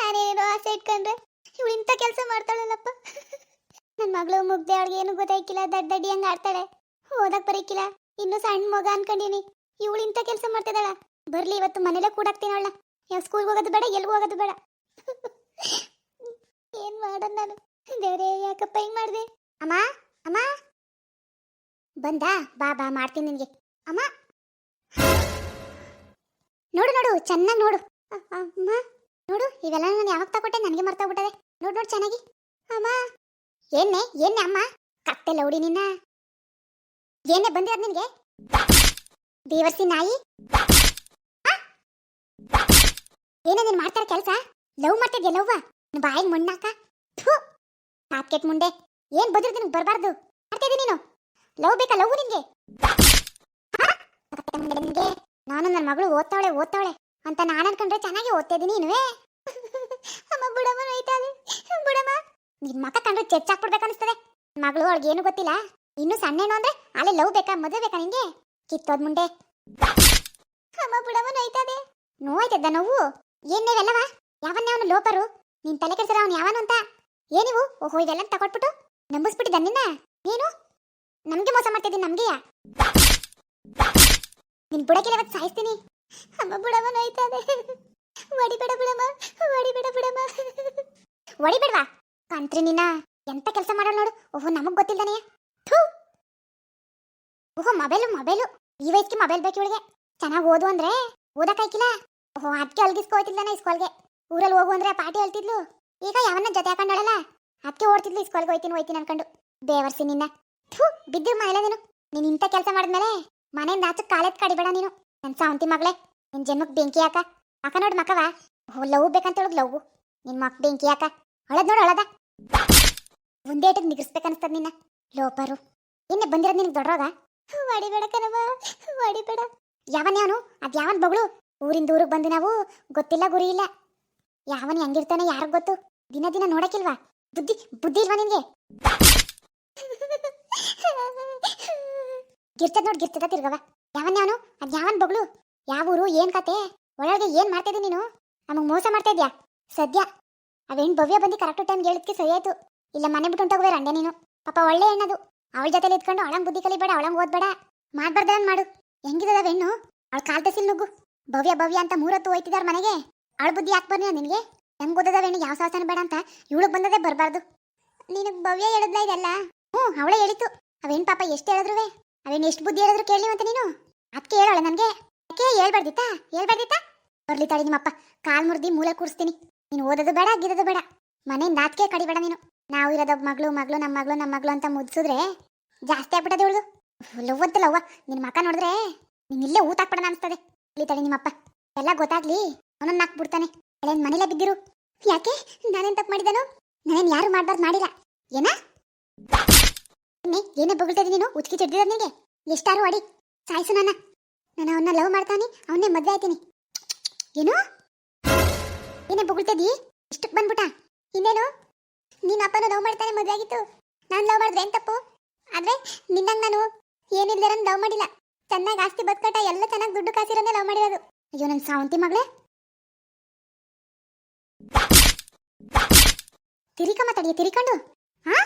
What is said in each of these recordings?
ನಾನೇನೋ ಆಸೆ ಇಟ್ಕೊಂಡ್ರೆ ಇವಳು ಇಂಥ ಕೆಲಸ ಮಾಡ್ತಾಳಲ್ಲಪ್ಪ. ನನ್ನ ಮಗಳು ಮುಗ್ದೆ, ಅವಳಿಗೆ ಏನು ಗೊತ್ತಾಯ್ಕಿಲ್ಲ, ದಡ್ಡಡಿ ಹಂಗ ಆಡ್ತಾಳೆ, ಓದಕ್ ಬರೀಕಿಲ್ಲ, ಇನ್ನು ಸಣ್ಣ ಮಗ ಅನ್ಕೊಂಡಿನಿ. ಇವಳು ಇಂಥ ಕೆಲಸ ಮಾಡ್ತಿದ್ದಾಳ. ಬರ್ಲಿ ಇವತ್ತು ಮನೇಲೆ ಕೂಡಾಕ್ತೀನಿ ಅವಳ. ಯಾವ ಸ್ಕೂಲ್ಗೆ ಹೋಗೋದು ಬೇಡ, ಎಲ್ಗೂ ಹೋಗೋದು ಬೇಡ. ಏನ್ ಮಾಡೋಣ ನಾನು? ದೇವ್ರೇ ಯಾಕಪ್ಪ ಹಿಂಗ್ ಮಾಡ್ದೆ? ಅಮ್ಮ ಅಮ್ಮ ಬಂದಾ? ಬಾ ಬಾ ಮಾಡ್ತೀನಿ ನಿನ್ಗೆ. ಅಮ್ಮ ನೋಡು ನೋಡು, ಚೆನ್ನಾಗಿ ನೋಡು. ಅಮ್ಮ ನೋಡು, ಇವೆಲ್ಲ ನಾನು ಯಾವಾಗ ತಗೊಟ್ಟೆ, ನನಗೆ ಮರ್ತೋಗ್ಬಿಟ್ಟದೆ. ನೋಡು ನೋಡು ಚೆನ್ನಾಗಿ. ಅಮ್ಮ ಏನೇ ಏನೇ ಅಮ್ಮ, ಕತ್ತೆ ಲೌಡಿ ನಿನ್ನ. ಏನೇ ಬಂದಿರೋದು ನಿನ್ಗೆ? ದೇವರ್ಸಿ ನಾಯಿ, ಏನೇ ನೀನು ಮಾಡ್ತಾರ ಕೆಲಸ? ಲವ್ ಮಾಡ್ತಿದ್ಯಾ? ಲವ್ವ ಬಾಯಿಗೆ ಮಣ್ಣಾಕ. ಕಾತ್ಕೆಟ್ ಮುಂಡೆ, ಏನ್ ಬಂದಿರೋದು ನಿನ್ಗೆ? ಬರಬಾರ್ದು ಮಾಡ್ತಿದ್ದಿ ನೀನು. ಲವ್ ಬೇಕಾ? ಲವ್ ನಿನ್ಗೆ? ನಿನ್ಗೆ ನಾನು ನನ್ನ ಮಗಳು ಓದ್ತಾವಳೆ ಅಂತ ನಾನು ಅನ್ಕೊಂಡ್ರೆ ಚೆನ್ನಾಗಿ ಓದ್ತಾ ಇದ್ದೀನಿ. ನೀನುವೇ ಅಮ್ಮ ಬುಡಮ್ಮ ನೋಯ್ತಾಳೆ. ಬುಡಮ್ಮ ನಿನ್ ಮಕ್ಕ ಕಂಡ್ರೆ ಚೆಚ್ಚಾಕ್ಬಿಡ್ಬೇಕು ಅನಿಸ್ತದೆ. ಮಗಳು ಅವಳಿಗೆ ಏನು ಗೊತ್ತಿಲ್ಲ, ಇನ್ನು ಸಣ್ಣೇನು ಅಂದ್ರೆ ಅಲ್ಲೇ ಲವ್ ಬೇಕಾ, ಮದುವೆ ಬೇಕಾ ನಿಂಗೆ? ಕಿತ್ತೋದ್ ಮುಂಡೆ. ಅಮ್ಮ ಬುಡಮ್ಮ ನೋಯ್ತದೆ. ನೋಯ್ತದ ನೋವು? ಏನ್ ನೀವೆಲ್ಲವ? ಯಾವನ್ನೇ ಅವನು ಲೋಪರು? ನಿನ್ ತಲೆ ಕೆಲ್ಸರ ಅವನು ಯಾವನು ಅಂತ ಏನಿವು? ಓಹೋ ಇವೆಲ್ಲ ತಗೊಟ್ಬಿಟ್ಟು ನಂಬಿಸ್ಬಿಟ್ಟಿದ್ದ ನಿನ್ನ. ನೀನು ನಮ್ಗೆ ಮೋಸ ಮಾಡ್ತಿದ್ದೀನಿ. ನಮ್ಗೆಯ ನಿನ್ ಬುಡಕಿಲ್ಲ, ಇವತ್ತು ಸಾಯಿಸ್ತೀನಿ. ಅಮ್ಮ ಬುಡಮ್ಮ ನೋಯ್ತದೆ. ಹೊಡಿಬೇಡ ಬುಡಮ್ಮ, ಹೊಡಿಬೇಡ ಬುಡಮ್ಮ. ಹೊಡಿಬೇಡ್ವಾ ಕಂತ್ರಿ ನಿನ್ನ. ಎಂತ ಕೆಲಸ ಮಾಡೋಣ ನೋಡು. ಓಹೋ ನಮಗ್ ಗೊತ್ತಿಲ್ದಾನೆ. ಓಹೋ ಮೊಬೈಲು ಈ ವಯಸ್ಸಿಗೆ ಮೊಬೈಲ್ ಬೇಕು ಇವಳಿಗೆ. ಚೆನ್ನಾಗಿ ಓದು ಅಂದ್ರೆ ಓದಕ್ಕಾಯ್ಕಿಲ್ಲ. ಓಹೋ ಅದಕ್ಕೆ ಅಲ್ಗಿಸ್ಕೋತಿಲ್ದಾನೆ ಇಸ್ಕೊಲ್ಗೆ. ಊರಲ್ಲಿ ಹೋಗು ಅಂದ್ರೆ ಪಾಟಿ ಹೇಳ್ತಿದ್ಲು. ಈಗ ಯಾವನ್ನ ಜೊತೆ ಹಾಕೊಂಡಳಲ್ಲ, ಅದಕ್ಕೆ ಓಡ್ತಿದ್ಲು ಇಸ್ಕೊಲ್ಗೆ ಹೋಯ್ತೀನಿ ಅನ್ಕೊಂಡು. ಬೇವರ್ಸಿ ನಿನ್ನ. ಬಿದ್ದಿರು ಮನೆಯಲ್ಲ ನೀನು ಇಂಥ ಕೆಲಸ ಮಾಡಿದ್ಮೇಲೆ ಮನೆಯಿಂದ ಆಚೆ ಕಾಲೆತ್ ಕಡಿಬೇಡ ನೀನು. ನನ್ನ ಸಾವಂತಿ ಮಗಳೇ, ನಿನ್ ಜನ್ಮಕ್ ಬೆಂಕಿ ಹಾಕ. ಅಕ್ಕ ನೋಡ್ ಮಕ್ಕವ, ಲವ್ ಬೇಕಂತ ಹೇಳುದು ಲವ್. ನಿನ್ ಮಕ್ ಬೆಂಕಿ ಹಾಕ. ಅಳದ್ ನೋಡು ಅಳದ. ಒಂದೇ ಏಟಿಗೆ ನಿಗಿಸ್ಬೇಕನ್ಸ್ತದ ನಿನ್ನ. ಲೋಪರು ಇನ್ನೇ ಬಂದಿರೋದು ನಿನಗೆ ದೊಡ್ಡವಾಗ. ಹೊಡಿಬೇಡ ಕಣವ, ಹೊಡಿಬೇಡ. ಯಾವನ್ ಯಾವನು? ಅದ್ ಯಾವನ್ ಬಗಳು? ಊರಿಂದ ಊರಿಗೆ ಬಂದು ನಾವು ಗೊತ್ತಿಲ್ಲ ಗುರಿ ಇಲ್ಲ. ಯಾವನ್ ಹೆಂಗಿರ್ತಾನೆ ಯಾರಿಗ್ ಗೊತ್ತು? ದಿನ ನೋಡಕ್ಕಿಲ್ವಾ? ಬುದ್ಧಿ ಇಲ್ವಾ ನಿನ್ಗೆ? ಗಿರ್ತದ ತಿರ್ಗವ. ಯಾವನ್ ಯಾವನು? ಅದ್ ಯಾವನ್ ಬಗಳು? ಯಾವ ಊರು? ಏನ್ ಕತೆ? ಒಳಗೆ ಏನ್ ಮಾಡ್ತಿದ್ದಿ ನೀನು? ನಮಗ್ ಮೋಸ ಮಾಡ್ತಾ ಇದ್ಯಾ ಸದ್ಯ. ಅವೇನ್ ಭವ್ಯ ಬಂದು ಕರೆಕ್ಟ್ ಟೈಮ್ಗೆ ಹೇಳಿದ್ಕೆ ಸರಿ ಆಯ್ತು. ಇಲ್ಲ ಮನೆ ಬಿಟ್ಟು ಹೊಂಟೋಗುವೆ ರಂಡೆ ನೀನು. ಪಾಪ ಒಳ್ಳೆ ಹೆಣ್ಣದು. ಅವಳ ಜೊತೆಲಿ ಇದ್ಕೊಂಡು ಅವಳಂಗ್ ಬುದ್ಧಿ ಕಲಿಬೇಡ, ಅವಳಂಗ್ ಓದ್ಬೇಡ. ಮಾಡ್ಬಾರ್ದನ್ ಮಾಡು. ಹೆಂಗಿದದ ಹೆಣ್ಣು? ಅವಳ ಕಾಲ್ತಸಿಲ್ ನುಗ್ಗು. ಭವ್ಯ ಅಂತ 3 ಹೊತ್ತು ಹೋಯ್ತಿದಾರ ಮನೆಗೆ. ಅವಳ ಬುದ್ಧಿ ಯಾಕೆ ಬರ್ನಿ ನಿನ್ಗೆ? ಹೆಂಗ್ ಓದದ ಹೆಣ್ಣು? ಯಾವ ಸಾಹಸನ ಬೇಡ ಅಂತ ಇವಳಿಗೆ ಬಂದದೇ ಬರಬಾರ್ದು. ನೀನು ಭವ್ಯ ಹೇಳಿದ್ಲ ಇದೆಲ್ಲ? ಅವಳೇ ಹೇಳಿತು. ಅವೇನ್ ಪಾಪ ಎಷ್ಟು ಹೇಳಿದ್ರು, ಅವೇನ್ ಎಷ್ಟು ಬುದ್ಧಿ ಹೇಳಿದ್ರು ಕೇಳಲಿವಂತ ನೀನು. ಅದಕ್ಕೆ ಹೇಳೋಳೆ ನನ್ಗೆ. ಯಾಕೆ ಹೇಳ್ಬಾರ್ದಿತ್ತಾ? ಬರ್ಲಿ ತಾಳಿ ನಿಮ್ಮಪ್ಪ ಕಾಲ್ ಮುರ್ದಿ ಮೂಲೆ ಕೂರಿಸ್ತೀನಿ. ನೀನು ಓದೋದು ಬೇಡ, ಗಿದದು ಬೇಡ. ಮನೆಯಿಂದ ಆತ್ಕೆ ಕಡಿಬೇಡ ನೀನು. ನಾವು ಇರೋದ ಮಗಳು ನಮ್ಮ ಮಗಳು ಅಂತ ಮುದ್ಸಿದ್ರೆ ಜಾಸ್ತಿ ಆಗ್ಬಿಟ್ಟದೆ ಇವಳು. ಲವ್ ಅಂತ ಲವ್ವ. ನಿನ್ನ ಮಕ್ಕ ನೋಡಿದ್ರೆ ನೀನ್ ಇಲ್ಲೇ ಊತಾಕ್ಬಿಡೋಣ ಅನ್ಸ್ತದೆ. ಇಲ್ಲಿ ತಡಿ ನಿಮ್ಮಪ್ಪ ಎಲ್ಲ ಗೊತ್ತಾಗ್ಲಿ, ಅವನನ್ನ ಹಾಕ್ಬಿಡ್ತಾನೆ. ಅಲ್ಲೇನ್ ಮನೇಲೆ ಬಿದ್ದಿರು. ಯಾಕೆ? ನಾನೇನ್ ತಪ್ಪು ಮಾಡಿದನು? ನಾನೇನ್ ಯಾರು ಮಾಡ್ಬಾರ್ದು ಮಾಡಿಲ್ಲ. ಏನೇ ಬೊಗಳ್ತದೆ ನೀನು? ಉಚ್ಕಿ ಚಿಡ್ದಿದ ನಿನಗೆ? ಎಷ್ಟಾರು ಅಡಿ ಸಾಯಿಸು ನಾನು ಅವನ್ನ ಲವ್ ಮಾಡ್ತಾನೆ, ಅವನ್ನೇ ಮದ್ವೆ ಆಯ್ತೀನಿ. ಏನೇ ಬೊಗಳ್ತದಿ? ಇಷ್ಟಕ್ಕೆ ಬಂದ್ಬಿಟ್ಟ. ಇನ್ನೇನು? ನೀನ್ ಅಪ್ಪನ ಲವ್ ಮಾಡ್ತಾನೆ, ಮದ್ವೆ ಆಗಿತ್ತು. ನಾನು ಲವ್ ಮಾಡಿದ್ರೆ ಏನ್ ತಪ್ಪು? ಆದ್ರೆ ನಿನ್ನಂಗ್ ನಾನು ಏನಿಲ್ದಾರ ಲವ್ ಮಾಡಿಲ್ಲ. ಚೆನ್ನಾಗಿ ಆಸ್ತಿ ಬದ್ಕಟ ಎಲ್ಲ ಚೆನ್ನಾಗಿ ದುಡ್ಡು ಕಾಸಿರೋದೇ ಲವ್ ಮಾಡಿರೋದು. ಅಯ್ಯೋ ನನ್ನ ಸಾವಂತಿ ಮಗಳೇ, ತಿರಿಕೊಂಡು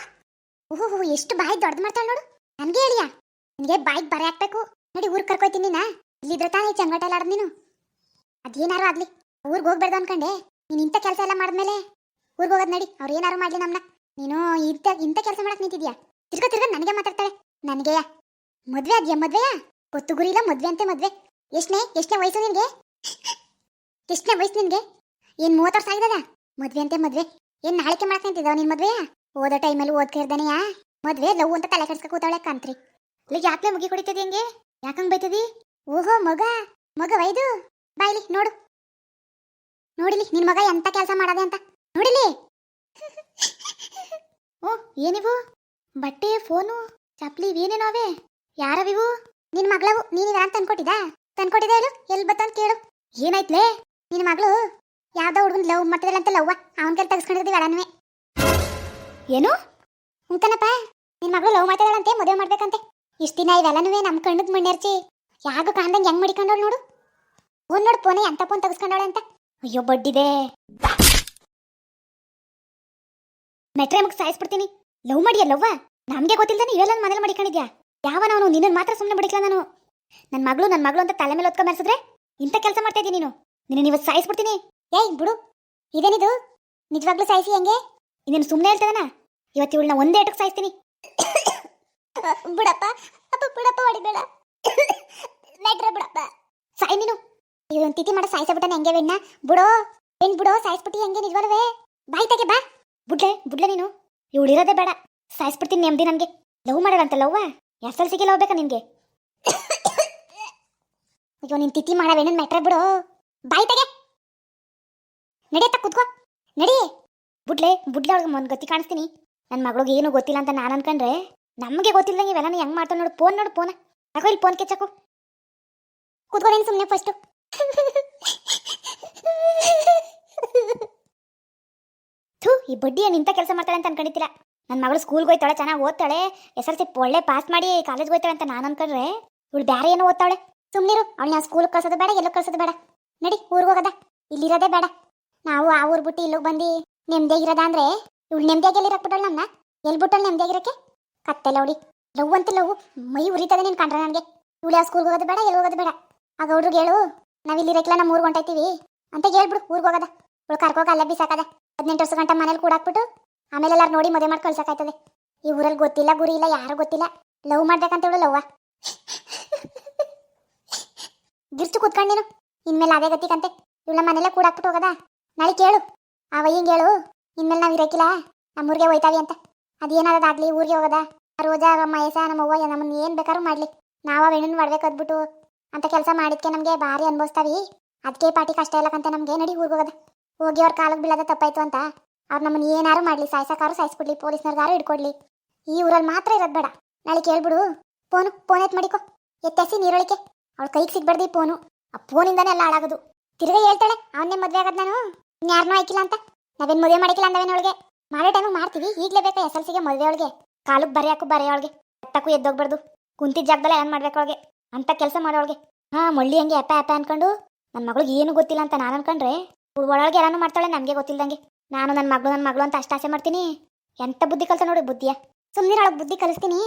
ಓಹೋ ಎಷ್ಟು ಬಾಯಿ ದೊಡ್ಡದು ಮಾಡ್ತಾಳೆ ನೋಡು. ನನ್ಗೆ ಹೇಳಿಯಾ? ನಿನ್ಗೆ ಬಾಯಿಗೆ ಬರೆ ಹಾಕ್ಬೇಕು. ನೋಡಿ ಊರ್ ಕರ್ಕೊಯ್ತೀನಿ ನೀನ. ಇಲ್ಲಿದ್ರೆ ತಾನೇ ಚಂಗಟ ಎಲ್ಲ ಆಡದ್ ನೀನು. ಅದೇನಾರು ಆಗ್ಲಿ, ಊರ್ಗ್ ಹೋಗ್ಬೇಡ್ದು ಅನ್ಕಂಡೆ. ನೀನ್ ಇಂಥ ಕೆಲಸ ಎಲ್ಲ ಮಾಡಿದ್ಮೇಲೆ ಊರ್ಗ್ ಹೋಗೋದ್ ನಡಿ. ಅವ್ರು ಏನಾರು ಮಾಡ್ಲಿ ನಮ್ನ. ನೀನು ಇಂಥ ಕೆಲಸ ಮಾಡಕ್ ನಿಂತಿದ್ಯಾ? ತಿರ್ಗ ನನಗೆ ಮಾತಾಡ್ತಾಳೆ. ನನಗೆಯ ಮದ್ವೆಯಾ? ಗೊತ್ತು ಗುರಿ ಇಲ್ಲ. ಮದ್ವೆ ಅಂತೆ ಮದ್ವೆ. ಎಷ್ಟನೇ ವಯಸ್ಸು ನಿನ್ಗೆ? ಏನ್ 30 ವರ್ಷ ಆಗಿದದ? ಮದ್ವೆ ಅಂತೆ ಮದ್ವೆ. ಏನ್ ನಾಳಿಕೆ ಮಾಡಕ್ ನಿಂತಿದ್ದಾವ ನಿನ್ ಮದ್ವೆಯಾ? ಓದೋ ಟೈಮಲ್ಲಿ ಓದ್ಕಿರ್ದಾನೆಯಾ ಮದ್ವೆ ಲವ್ ಅಂತ ತಲೆ ಕೆಡ್ಸ್ಕ ಕೂತಾವಳೆ ಕಂತ್ರಿ. ಇಲ್ಲಿ ಯಾಕೆ ಮುಗಿ ಕುಡಿತದಿ? ಹೆಂಗೆ ಯಾಕಂಗ್ ಬೈತದಿ? ಓಹೋ ಮಗ ವೈದು ಬಾಯ್ಲಿ ನೋಡಿಲಿ ನಿನ್ ಮಗ ಎಂತ ಕೆಲಸ ಮಾಡದೆ ಅಂತ ನೋಡಿಲಿ. ಓ ಏನಿವು? ಬಟ್ಟೆ, ಫೋನು, ಚಪ್ಲಿ ಏನೇನೋವೆ? ಯಾರವಿವು? ನಿನ್ ಮಗಳವು. ನೀನಿವ ಅಂತ ತಂದ್ಕೊಟ್ಟಿದ ಹೇಳು. ಎಲ್ಲಿ ಬತ್ತಂತ ಕೇಳು. ಏನಾಯ್ತ್ಲೇ? ನಿನ್ ಮಗಳು ಯಾವ್ದೋ ಹುಡುಗನ್ ಲವ್ ಮಾಡ್ತಿದಲ್ಲ ಅಂತ ಲವ್ವ ಅವನ ಕೈಲಿ ತೆಗೆಸ್ಕೊಂಡಿರ್ತೀವಿ ಅಡನ್ವೆ. ಏನು ಅಂತನಪ್ಪ? ನಿನ್ ಮಗಳು ಲವ್ ಮಾಡ್ತಿದ್ದಾಳಂತೆ, ಮದುವೆ ಮಾಡ್ಬೇಕಂತೆ. ಇಷ್ಟ ದಿನ ಇವೆಲ್ಲನೂ ನಮ್ ಕಣ್ಣದ್ ಮಣ್ಣೆರ್ಚಿ ಯಾಗೋ ಕಾಣ್ದಂಗೆ ಹೆಂಗ್ ಮಡಿಕೊಂಡವಳು ನೋಡು. ನೋಡು ಫೋನೆ ಎಂತ ಫೋನ್ ತೆಗೆಸ್ಕೊಂಡವಳೆ ಅಂತ. ಅಯ್ಯೋ ಬಡ್ಡಿದೆ. ಮೆಟ್ರೆ ಮುಗಿ ಸಾಯಿಸ್ಬಿಡ್ತೀನಿ. ಲವ್ ಮಾಡಿಯ ಲವ್ವ ನಮ್ಗೆ ಗೊತ್ತಿಲ್ದಾನೆ ಇವೆಲ್ಲ ಮನೇಲಿ ಮಾಡಿಕೊಂಡಿದ್ಯಾ? ಯಾವನವನು ನಿನ್ನ ಮಾತ್ರ ಸುಮ್ಮನೆ ಬಿಡಿಕಲ್ಲ ನಾನು. ನನ್ನ ಮಗಳು ಅಂತ ತಲೆ ಮೇಲೆ ಹೊತ್ಕೊಂಡ್ ಮೆರೆಸಿದ್ರೆ ಇಂಥ ಕೆಲಸ ಮಾಡ್ತಾ ಇದ್ದೀನಿ ನೀನು. ನಿನ್ನ ಇವತ್ತು ಸಾಯಿಸ್ಬಿಡ್ತೀನಿ. ಏಯ್ ಬಿಡು, ಇದೇನಿದು? ನಿಜವಾಗ್ಲೂ ಸಾಯಿಸಿ ಹೆಂಗೆ? ಇನ್ನೇನು ಸುಮ್ಮನೆ ಹೇಳ್ತದನ? ಇವತ್ತು ಇವಳನ್ನ ಒಂದೇ ಏಟಕ್ಕೆ ಸಾಯಿಸ್ತೀನಿ. ಬಿಡಪ್ಪ, ಅಪ್ಪ ಬಿಡಪ್ಪ, ಹೊಡಿಬೇಡ. ನಡ್ರೆ ಬಿಡಪ್ಪ, ಸಾಯಿ ನೀನು. ಇವನ್ ತಿಥಿ ಮಾಡ ಸಾಯಿಸ್ಬಿಟ್ಟಾನೆ ಹೆಂಗೆ ಬೆಣ್ಣ? ಬಿಡೋ ಏನ್ ಬಿಡೋ, ಸಾಯಿಸ್ಬಿಟ್ಟಿ ಹೆಂಗೆ ನಿಜವಲ್ವೇ? ಬಾಯ್ ತೆಗೆ ಬಾ. ಬುಡ್ಲೆ ನೀನು, ಇವಳು ಇರೋದೇ ಬೇಡ, ಸಾಯಿಸ್ಬಿಡ್ತೀನಿ ನೆಮ್ಮದಿ ನನಗೆ. ಲವ್ ಮಾಡೋದಂತ ಲವ್ವ SLCಗೆ ಲವ್ ಬೇಕಾ ನಿನ್ಗೆ? ಅಯ್ಯೋ ನಿನ್ ತಿಥಿ ಮಾಡವೇನ ಮೆಟ್ರೆ ಬಿಡೋ, ಬಾಯ್ ತೆಗೆ. ನಡಿಯತ್ತ ಕೂತ್ಕೋ, ನಡಿ. ಬುಡ್ಲೆ ಒಳಗೆ ಒಂದು ಗತಿ ಕಾಣಿಸ್ತೀನಿ. ನನ್ನ ಮಗಳಿಗೆ ಏನು ಗೊತ್ತಿಲ್ಲ ಅಂತ ನಾನು ಅನ್ಕೊಂಡ್ರೆ ನಮಗೆ ಗೊತ್ತಿಲ್ಲದಂಗೆ ಇವೆಲ್ಲ ಹೆಂಗ್ ಮಾಡ್ತಾನೆ ನೋಡು. ಫೋನ ತಗೋ, ಇಲ್ಲಿ ಫೋನ್ ಕೆಚ್ಚಕು. ಕೂತ್ಕೋ ನೀನು ಸುಮ್ಮನೆ ಫಸ್ಟು. ಥೂ, ಈ ಬಡ್ಡಿ ಏನು ಇಂಥ ಕೆಲಸ ಮಾಡ್ತಾಳೆ ಅಂತ ಅನ್ಕೊಂಡಿದ್ದಿಲ್ಲ. ನನ್ನ ಮಗಳು ಸ್ಕೂಲ್ಗೆ ಹೋಯ್ತಾಳೆ, ಚೆನ್ನಾಗಿ ಓದ್ತಾಳೆ, SLC ಒಳ್ಳೆ ಪಾಸ್ ಮಾಡಿ ಕಾಲೇಜ್ಗೆ ಹೋಯ್ತಾಳೆ ಅಂತ ನಾನು ಅನ್ಕೊಂಡ್ರೆ ಇವಳು ಬೇರೆ ಏನೋ ಓದ್ತಾಳೆ. ಸುಮ್ಮನಿರು, ಅವಳು ನಾವು ಸ್ಕೂಲ್ಗೆ ಕಳ್ಸೋದು ಬೇಡ, ಎಲ್ಲೂ ಕಳ್ಸೋದು ಬೇಡ. ನಡಿ ಊರಿಗೆ ಹೋಗೋದ, ಇಲ್ಲಿರೋದೇ ಬೇಡ. ನಾವು ಆ ಊರು ಬಿಟ್ಟು ಇಲ್ಲಿಗೆ ಬಂದು ನೆಮ್ಮದಿಯಾಗಿರೋದ ಅಂದ್ರೆ ಇವಳು ನೆಮ್ಮದಿಯಾಗಿ ಎಲ್ಲಿ ಹಾಕ್ಬಿಟ್ಟಳು ನಮ್ಮನ್ನ? ಎಲ್ಲಿ ಬಿಟ್ಟಳು ನೆಮ್ಮದಿಯಾಗಿರೋಕ್ಕೆ? ಕತ್ತೆಲ್ಲ ಅವಳಿ ಲವ್ ಅಂತ ಲವ್ ಮೈ ಉರಿತದೆ ನೀನು ಕಂಡ್ರೆ ನನಗೆ. ಇವಳು ಯಾವ ಸ್ಕೂಲ್ಗೆ ಹೋಗೋದು ಬೇಡ, ಎಲ್ಲಿ ಹೋಗೋದು ಬೇಡ. ಆಗ ಹುಡ್ರಿಗೆ ಹೇಳು ನಾವು ಇಲ್ಲಿ ಇರಕ್ಕಿಲ್ಲ, ನಮ್ಮ ಊರಿಗೆ ಹೊಂಟೈತೀವಿ ಅಂತ ಹೇಳ್ಬಿಡು. ಊರಿಗೆ ಹೋಗೋದ ಇವಳು ಕರ್ಕೋಗ ಅಲ್ಲೇ ಬಿಸಾಕದ. 18 ವರ್ಷ ಗಂಟೆ ಮನೇಲಿ ಕೂಡಾಕ್ಬಿಟ್ಟು ಆಮೇಲೆ ಎಲ್ಲಾರು ನೋಡಿ ಮದುವೆ ಮಾಡಿ ಕಳ್ಸಕ್ಕಾಯ್ತದೆ. ಈ ಊರಲ್ಲಿ ಗೊತ್ತಿಲ್ಲ ಗುರಿ ಇಲ್ಲ, ಯಾರು ಗೊತ್ತಿಲ್ಲ. ಲವ್ ಮಾಡ್ಬೇಕಂತ ಹೇಳು ಲವ್ವ. ಗಿರ್ಚು ಕೂತ್ಕೊಂಡು ನೀನು ಇನ್ಮೇಲೆ ಅದೇ ಗತಿಕಂತೆ. ಇವಳ ಮನೆಯಲ್ಲೇ ಕೂಡಾಕ್ಬಿಟ್ಟು ಹೋಗದ. ನಾಳೆ ಕೇಳು ಆ ವಯ್ಯಂಗೆ ಹೇಳು, ಇನ್ಮೇಲೆ ನಾವು ಇರಕ್ಕಿಲ್ಲ, ನಮ್ಮೂರಿಗೆ ಹೋಯ್ತಾವಿ ಅಂತ. ಅದೇನಾದಾಗ್ಲಿ ಊರಿಗೆ ಹೋಗೋದ. ರೋಜಾ ಮಹೇಶ ನಮ್ಮವ್ವ ನಮ್ಮನ್ನ ಏನು ಬೇಕಾದ್ರೂ ಮಾಡಲಿ, ನಾವು ಹೆಣ್ಣನ್ನು ಮಾಡ್ಬೇಕದ್ಬಿಟ್ಟು ಅಂತ ಕೆಲಸ ಮಾಡಿದ್ಕೆ ನಮಗೆ ಭಾರಿ ಅನ್ಭವಿಸ್ತಾವಿ. ಅದಕ್ಕೆ ಪಾಟಿ ಕಷ್ಟ ಇಲ್ಲಕಂತ ನಮಗೆ. ನಡಿ ಊರಿಗೆ ಹೋಗೋದ. ಹೋಗಿ ಅವ್ರ ಕಾಲಕ್ಕೆ ಬೀಳೋದ ತಪ್ಪಾಯ್ತು ಅಂತ ಅವ್ರು ನಮ್ಮನ್ನು ಏನಾರು ಮಾಡಲಿ, ಸಾಯ್ಸಕ್ಕಾರು ಸಾಯಿಸ್ಬಿಡ್ಲಿ, ಪೊಲೀಸ್ನವ್ರಿಗಾರು ಹಿಡ್ಕೊಡ್ಲಿ, ಈ ಊರಲ್ಲಿ ಮಾತ್ರ ಇರೋದು ಬೇಡ. ನಾಳೆ ಕೇಳ್ಬಿಡು. ಫೋನ್ ಎತ್ ಮಾಡಿಕೊ, ಎತ್ತೆಸಿ ನೀರೊಳಿಕೆ. ಅವಳ ಕೈಗೆ ಸಿಗ್ಬಾರ್ದು ಈ ಫೋನು. ಆ ಫೋನಿಂದಾನೇ ಎಲ್ಲ ಹಾಳಾಗೋದು. ತಿರ್ಗಾ ಹೇಳ್ತಾಳೆ ಅವನ್ನೇ ಮದುವೆ ಆಗೋದು ನಾನು, ಇನ್ಯಾರನ್ನೂ ಆಯ್ಕಿಲ್ಲ ಅಂತ. ನಾವೇನು ಮದುವೆ ಮಾಡಿಕಿಲ್ಲ ಅಂದವೇನು ಅವಳಿಗೆ? ಮಾಡೋ ಟೈಮಿಗೆ ಮಾಡ್ತೀವಿ, ಈಗಲೇ ಬೇಕಾ SLCಗೆ ಮದುವೆ ಅವಳಿಗೆ? ಕಾಲಕ್ಕೆ ಬರೆಯೋಳಿಗೆ ಎತ್ತಕ್ಕೂ ಎದ್ದೋಗ್ಬಾರ್ದು, ಕುಂತಿದ್ದ ಜಾಗದಲ್ಲೇ ಏನು ಮಾಡ್ಬೇಕು ಅವಳಿಗೆ ಅಂತ ಕೆಲಸ ಮಾಡೋಳಿಗೆ. ಮೊಳ್ಳಿ ಹಂಗೆ ಅಪ್ಪ ಅನ್ಕೊಂಡು ನನ್ನ ಮಗಳಿಗೆ ಏನು ಗೊತ್ತಿಲ್ಲ ಅಂತ ನಾನು ಅನ್ಕೊಂಡ್ರೆ ಒಳಗೆ ಎಲ್ಲಾನು ಮಾಡ್ತಾಳೆ ನಮಗೆ ಗೊತ್ತಿಲ್ದಂಗೆ. ನಾನು ನನ್ನ ಮಗಳು ಅಂತ ಅಷ್ಟು ಆಸೆ ಮಾಡ್ತೀನಿ. ಎಂತ ಬುದ್ಧಿ ಕಲ್ತ ನೋಡಿ ಬುದ್ಧಿಯ. ಸುಮ್ಮನೆ ಒಳಗೆ ಬುದ್ಧಿ ಕಲಿಸ್ತೀನಿ.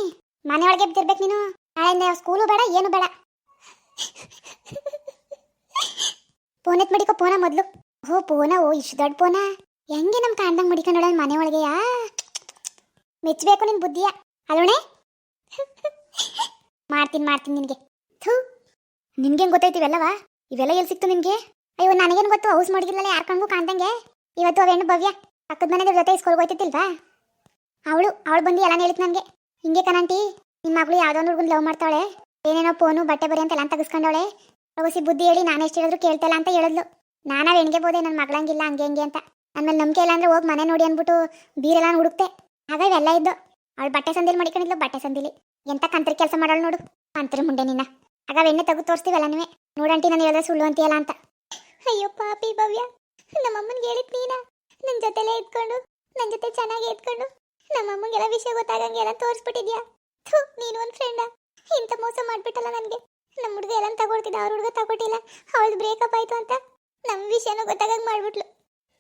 ಮನೆ ಒಳಗೆ ಬಿದ್ದಿರ್ಬೇಕು ನೀನು. ನಾಳೆ ಸ್ಕೂಲು ಬೇಡ, ಏನು ಬೇಡ. ಫೋನ್ ಎತ್ ಮಡಿಕೋ, ಫೋನ ಮೊದಲು. ಓ ಇಷ್ಟು ದೊಡ್ಡ ಫೋನ ಹೆಂಗೆ ನಮ್ಮ ಕಾಣ್ದಂಗೆ ಮಡಿಕೊಂಡೋಳ ಮನೆ ಒಳಗೆಯಾ? ಮೆಚ್ಚಬೇಕು ನಿನ್ ಬುದ್ಧಿಯ ಅಲ್ಲೋಣೆ. ಮಾಡ್ತೀನಿ ನಿನಗೆ. ಥೂ, ನಿನ್ಗೇನು ಗೊತ್ತೈತಿ ಇವೆಲ್ಲವಾ? ಇವೆಲ್ಲ ಎಲ್ಲಿ ಸಿಕ್ತು ನಿನಗೆ? ಅಯ್ಯೋ ನನಗೇನು ಗೊತ್ತು, ಹೌಸ್ ಮಾಡಿಗಿಲ್ಲಲ್ಲ ಯಾರು ಕಣ್ಗೂ ಕಾಣ್ದಂಗೆ. ಇವತ್ತು ಅವೇನು ಭವ್ಯ ಪಕ್ಕದ ಮನೆಯವ್ರ ಜೊತೆ ಸ್ಕೂಲ್ಗೆ ಹೋಯ್ತಿಲ್ವಾ, ಅವಳು ಬಂದು ಎಲ್ಲ ಹೇಳಿತ್ ನನಗೆ. ಹಿಂಗೆ ಕಣಂಟಿ ನಿಮ್ಮ ಮಗಳು ಯಾವುದೋ ಒಂದು ಹುಡುಗನ ಲವ್ ಮಾಡ್ತಾಳೆ, ಏನೇನೋ ಫೋನು ಬಟ್ಟೆ ಬರಿ ಅಂತೆಲ್ಲ ತೆಗೆಸ್ಕೊಂಡವಳೆ. ಒಸಿ ಬುದ್ಧಿ ಹೇಳಿ ನಾನು ಎಷ್ಟು ಹೇಳಿದ್ರು ಕೇಳ್ತಲ್ಲ ಅಂತ ಹೇಳಿದ್ಲು. ನಾನಾ ಹೆಣ್ಗೆ ಬೋದೆ ನನ್ನ ಮಗಳಂಗಿಲ್ಲ ಹಂಗೆ ಹಿಂಗೆ ಅಂತ. ನನ್ನ ನಂಬಿಕೆ ಇಲ್ಲ ಅಂದ್ರೆ ಹೋಗಿ ಮನೆ ನೋಡಿ ಅಂದ್ಬಿಟ್ಟು ಬೀರೆಲ್ಲ ಹುಡುಕ್ತೆ. ಆಗ ಇವೆಲ್ಲ ಇದ್ದು ಅವಳು ಬಟ್ಟೆ ಸಂದಿಲಿ ಮಡಿಕೊಂಡಿದ್ಲು. ಬಟ್ಟೆ ಸಂದಿಲಿ ಎಂತ ಕಂತ್ರಿ ಕೆಲಸ ಮಾಡೋಳು ನೋಡು, ಕಂತ್ರಿ ಮುಂಡೆ ನಿನ್ನ. ಆಗ ಎಣ್ಣೆ ತೆಗೆದು ತೋರಿಸ್ತೀವಲ್ಲ ನೀವೇ ನೋಡಂಟಿ ನಾನು ಹೇಳಿದ್ರೆ ಸುಳ್ಳು ಅಂತೀಯಲ್ಲ ಅಂತ. ಅಯ್ಯೋ ಪಾಪಿ ಭವ್ಯ, ನಮ್ಮಮ್ಮನಿಗೆ ಹೇಳಿದ್ ನೀನ ನನ್ನ ಜೊತೆಲೇ ಇದ್ಕೊಂಡು, ನನ್ನ ಜೊತೆ ಚೆನ್ನಾಗಿ ಇದ್ಕೊಂಡು ನಮ್ಮಮ್ಮಗೆಲ್ಲ ವಿಷಯ ಗೊತ್ತಾಗಂಗೆಲ್ಲ ತೋರಿಸ್ಬಿಟ್ಟಿದ್ಯಾ. ಥೂ, ನೀನು ಒಂದು ಫ್ರೆಂಡ ಇಂಥ ಮೋಸ ಮಾಡ್ಬಿಟ್ಟಲ್ಲ ನನಗೆ. ನಮ್ಮ ಹುಡುಗ ಎಲ್ಲ ತಗೊಳ್ತಿದ್ದ, ಅವ್ರ ಹುಡುಗ ತಗೊಟ್ಟಿಲ್ಲ, ಅವಳು ಬ್ರೇಕಪ್ ಆಯ್ತು ಅಂತ ನಮ್ಮ ವಿಷಯನೂ ಗೊತ್ತಾಗಂಗೆ ಮಾಡ್ಬಿಟ್ಲು.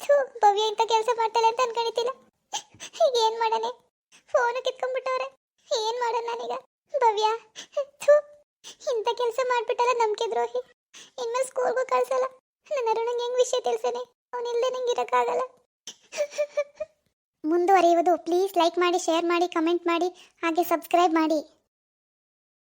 ಥೂ, ಭವ್ಯ ಇಂಥ ಕೆಲಸ ಮಾಡ್ತಾಳೆ ಅಂತ ಅನ್ಕೊಂಡಿದ್ದಿಲ್ಲ. ಈಗ ಏನು ಮಾಡನೆ? ಫೋನು ಕಿತ್ಕೊಂಡ್ಬಿಟ್ಟವ್ರೆ, ಏನು ಮಾಡೋಣ ನಾನೀಗ? ಭವ್ಯ, ಥೂ, ಇಂಥ ಕೆಲಸ ಮಾಡ್ಬಿಟ್ಟಲ್ಲ ನಂಬಿಕೆ ದ್ರೋಹಿ. ಇನ್ಮೇಲೆ ಸ್ಕೂಲ್ಗೂ ಕಳ್ಸಲ್ಲ. ನನ್ನ ಅರುಣಂಗೆ ಹೆಂಗೆ ವಿಷಯ ತಿಳಿಸೇನೆ? ಅವನಿಲ್ಲದೆ ನಂಗೆ ಇರೋಕ್ಕಾಗಲ್ಲ. ಮುಂದುವರಿಯುವುದು. ಪ್ಲೀಸ್ ಲೈಕ್ ಮಾಡಿ, ಶೇರ್ ಮಾಡಿ, ಕಮೆಂಟ್ ಮಾಡಿ, ಹಾಗೆ ಸಬ್ಸ್ಕ್ರೈಬ್ ಮಾಡಿ.